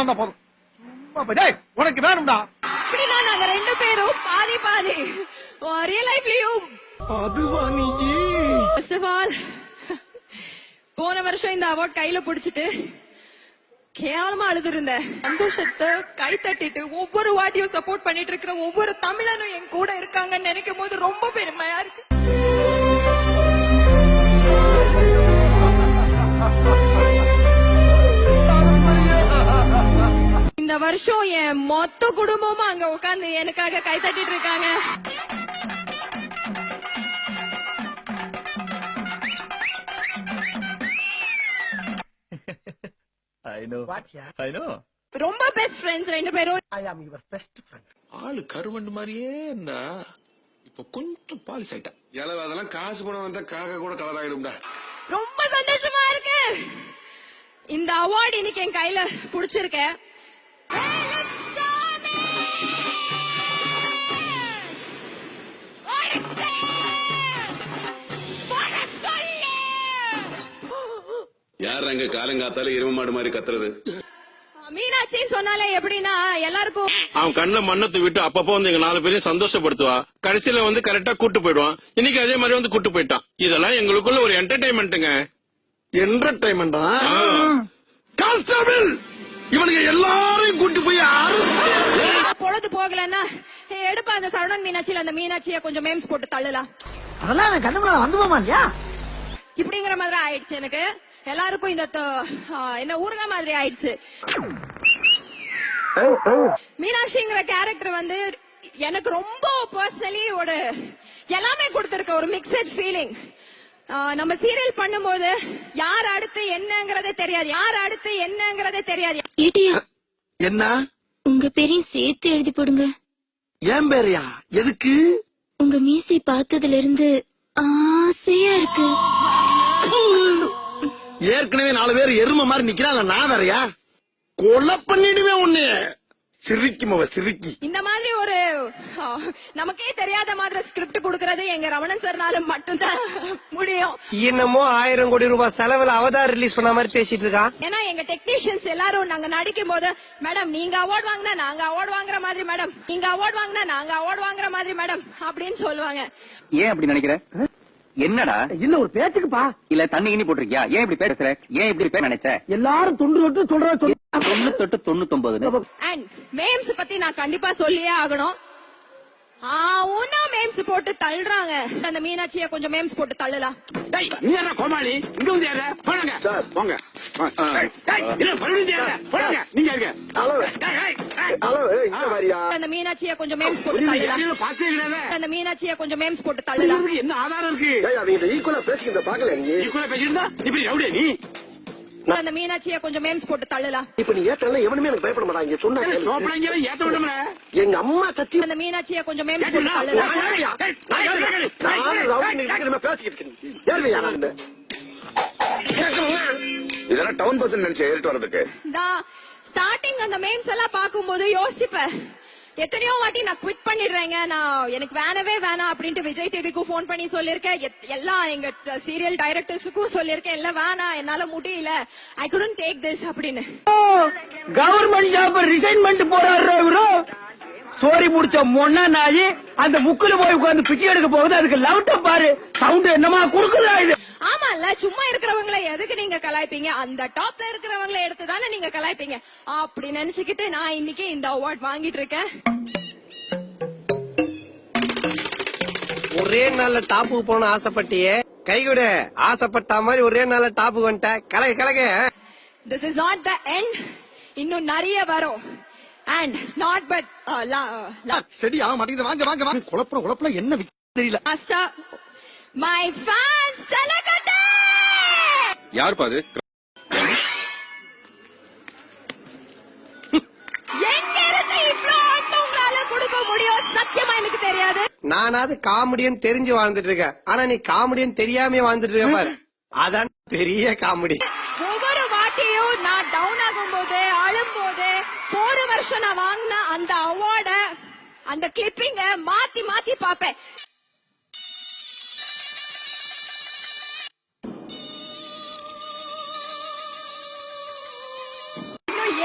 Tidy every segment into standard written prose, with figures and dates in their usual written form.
வந்தா போதும். சும்மா டேய் உனக்கு வேணும்டா. அப்படினா நாங்க ரெண்டு பேரும் பாதி பாதி ரியல் லைஃப்லயும் அதுவா நீ ஃபர்ஸ்ட் ஆஃப் ஆல் போன வருஷம் இந்த அவார்ட் கையில புடிச்சிட்டு கேவலமா அழுதுருந்தேன். சந்தோஷத்தை கை தட்டிட்டு ஒவ்வொரு வாட்டியும் சப்போர்ட் பண்ணிட்டு இருக்கிற ஒவ்வொரு தமிழனும் என் கூட இருக்காங்கன்னு நினைக்கும் போது ரொம்ப பெருமையா இருக்கு. இந்த வருஷம் என் மொத்த குடும்பமும் அங்க உட்கார்ந்து எனக்காக கை தட்டிட்டு இருக்காங்க. I know. What? Yeah. I know. ரொம்ப பெஸ்ட் ஃப்ரெண்ட்ஸ் ரெண்டு பேரும். I am your best friend. ஆளு கருவண்டு மாதிரியே இருந்தா இப்ப கொஞ்சம் பாலிஸ் ஆயிட்டா. எலவு அதெல்லாம் காசு பணம் வந்தா காக்க கூட கலர் ஆயிடும்டா. ரொம்ப சந்தோஷமா இருக்கு. இந்த அவார்ட் இன்னைக்கு என் கையில புடிச்சிருக்கேன். யார் அங்க காலங்காத்தால எரும மாடு மாதிரி கத்துறது? மீனாட்சின்னு சொன்னாலே எப்படின்னா எல்லாருக்கும் அவன் கண்ணுல மண்ணத்தை விட்டு அப்பப்போ வந்து எங்க 4 பேரையும் சந்தோஷப்படுத்துவா. கடைசியில வந்து கரெக்டா கூட்டு போயிடுவான். இன்னைக்கு அதே மாதிரி வந்து கூட்டு போயிட்டான். இதெல்லாம் எங்களுக்குள்ள ஒரு என்டர்டைன்மெண்ட்டுங்க. என்டர்டைன்மெண்டா? கான்ஸ்டபிள் இவனுக்கு எல்லாரையும் கூட்டு போய் பொழுது போகலன்னா எடுப்பா அந்த சரவணன் மீனாட்சியில அந்த மீனாட்சிய கொஞ்சம் மேம்ஸ் போட்டு தள்ளலாம். அதெல்லாம் கண்ணுல வந்து போமா இல்லையா? இப்படிங்கிற மாதிரி ஆயிடுச்சு எனக்கு. எல்லாருக்கும் இந்த என்ன ஊருகா மாதிரி ஆயிடுச்சு. மீனாட்சிங்கிற கேரக்டர் வந்து எனக்கு ரொம்ப பர்சனலி ஒரு எல்லாமே கொடுத்திருக்க ஒரு மிக்சட் ஃபீலிங். நம்ம சீரியல் பண்ணும்போது யார் அடுத்து என்னங்கறதே தெரியாது. ஏட்டியா என்ன உங்க பேரையும் சேர்த்து எழுதி போடுங்க. ஏன் பேரையா? எதுக்கு? உங்க மீசை பார்த்ததுல இருந்து ஆசையா இருக்கு. ஏற்கனவே 4 பேர் எரும மாதிரி நிக்கிறாங்க. நான் வேறையா? கொலை பண்ணிடுவேன் உன்னை. சிரிக்குமவ சிரிக்கி. இந்த மாதிரி ஒரு நமக்கே தெரியாத மாதிரி ஸ்கிரிப்ட் கொடுக்கறது எங்க ரமணன் சார்னால மட்டும்தான் முடியும். என்னமோ 1000 கோடி ரூபாய் செலவுல அவதார் ரிலீஸ் பண்ண மாதிரி பேசிட்டு இருக்கா. ஏன்னா எங்க டெக்னீஷியன்ஸ் எல்லாரும் நாங்க நடிக்கும் போது மேடம் நீங்க அவார்ட் வாங்கினா நாங்க அவார்ட் வாங்குற மாதிரி மேடம், நீங்க அவார்ட் வாங்கினா நாங்க அவார்ட் வாங்குற மாதிரி மேடம் அப்படின்னு சொல்லுவாங்க. ஏன் அப்படி நினைக்கிற? என்னடா? இல்ல ஒரு பேச்சுக்குப்பா. இல்ல தண்ணி கிண்ணி போட்டிருக்கியா? ஏன் இப்படி பேசுற? ஏன் இப்படி பேச நினைச்ச? எல்லாரும் தொண்டு தொட்டு சொல்றது 99 அண்ட் மேம்ஸ் பத்தி நான் கண்டிப்பா சொல்லியே ஆகணும். உன்னா மேம்ஸ் போட்டு தள்ளுறாங்க. அந்த மீனாட்சிய கொஞ்சம் மேம்ஸ் போட்டு தள்ளலாம். நீ என்ன கோமாளி? இங்க வந்து ஏற போங்க போங்க. நீங்க இருக்க அந்த மீனாட்சிய கொஞ்சம் மேம்ஸ் போட்டு தள்ளலாம். அந்த மீனாட்சிய கொஞ்சம் மேம்ஸ் போட்டு தள்ளலாம். என்ன ஆதாரம் இருக்கு? ஈக்குவலா பேசிக்கிட்ட பாக்கல நீ. ஈக்குவலா பேசிருந்தா இப்படி ரவுடியா நீ? அந்த மீனாட்சிய கொஞ்சம் மேம்ஸ் போட்டு தள்ளலாம். இப்ப நீ ஏத்தல எவனுமே எனக்கு பயப்பட மாட்டாங்க. சொன்னாங்க சோப்படாங்க ஏத்த விடும்ற. எங்க அம்மா சத்தி அந்த மீனாட்சிய கொஞ்சம் மேம்ஸ் போட்டு தள்ளலாம். இதெல்லாம் டவுன் பஸ் நினைச்சு ஏறிட்டு வரதுக்கு. நான் ஸ்டார்டிங் அந்த மேம்ஸ் எல்லாம் பாக்கும்போது யோசிப்பேன், எத்தனையோ வாட்டி நான் குவிட் பண்ணிடுறேங்க, நான் எனக்கு வேணவே வேணாம் அப்படின்ட்டு விஜய் டிவிக்கும் போன் பண்ணி சொல்லிருக்கேன், எல்லா எங்க சீரியல் டைரக்டர்ஸுக்கும் சொல்லிருக்கேன், இல்ல வேணாம் என்னால முடியல, ஐ couldn't டேக் திஸ் அப்படின்னு. கவர்மெண்ட் ஜாப் ரிசைன்மெண்ட் போறாரு இவரு. சோரி முடிச்ச மொன்னா நாயி அந்த முக்குல போய் உட்கார்ந்து பிச்சை எடுக்க போகுது. அதுக்கு லவுட்ட பாரு, சவுண்ட் என்னமா குடுக்குதா இது? ஆமா இல்ல, சும்மா இருக்கிறவங்களை எதுக்கு நீங்க கலாய்ப்பீங்க? அந்த டாப்ல இருக்கிறவங்களை எடுத்து தானே நீங்க கலாய்ப்பீங்க அப்படி நினைச்சுக்கிட்டு நான் இன்னைக்கு இந்த அவார்ட் வாங்கிட்டு இருக்கேன். ஒரே நாள்ல டாப்புக்கு போன ஆசைப்பட்டியே, கைவிட ஆசைப்பட்ட மாதிரி ஒரே நாள்ல டாப்புக்கு வந்துட்ட. கலக கலக. This is not the end. இன்னும் நிறைய வரும். And not but சரி ஆ மாட்டீங்க. வாங்க வாங்க வாங்க. குழப்பம் என்ன தெரியல. My fans செலகட்டே. யார் பாது? எங்க இருந்து இவ்ளோ உங்களால கொடுக்க முடியும்? சத்தியமா எனக்கு தெரியாது. நானாவது காமெடியன் தெரிஞ்சு வாழ்ந்துட்டு இருக்கேன். ஆனா நீ காமெடியன் தெரியாம வாழ்ந்துட்டு இருக்க பாரு. அதான் பெரிய காமெடி. ஒவ்வொரு வாட்டியும் நான் டவுன் ஆகும் போது, அழும் போது, போன வருஷம் நான் வாங்கின அந்த அவார்ட, அந்த கிளிப்பிங்க மாத்தி மாத்தி பாப்பேன்.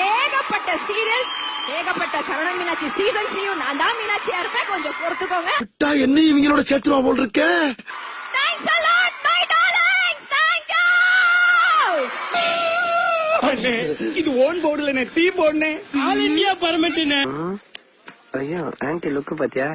ஏகப்பட்ட சீரியல்ஸ், ஏகப்பட்ட சரவணன் மீனாட்சி சீசன்ஸ்லயும் நான் தான் மீனாட்சியா இருப்பேன். கொஞ்சம் பொறுத்துக்கோங்க. விட்டா என்ன இவங்களோட சேர்த்துருவா போல் இருக்க. Thanks a lot, my darlings. Thank you. இது ஓன் போர்டுல டீ போடுனே ஆல் இந்தியா பர்மிட். ஐயோ ஆன்ட்டி லுக் பாத்தியா?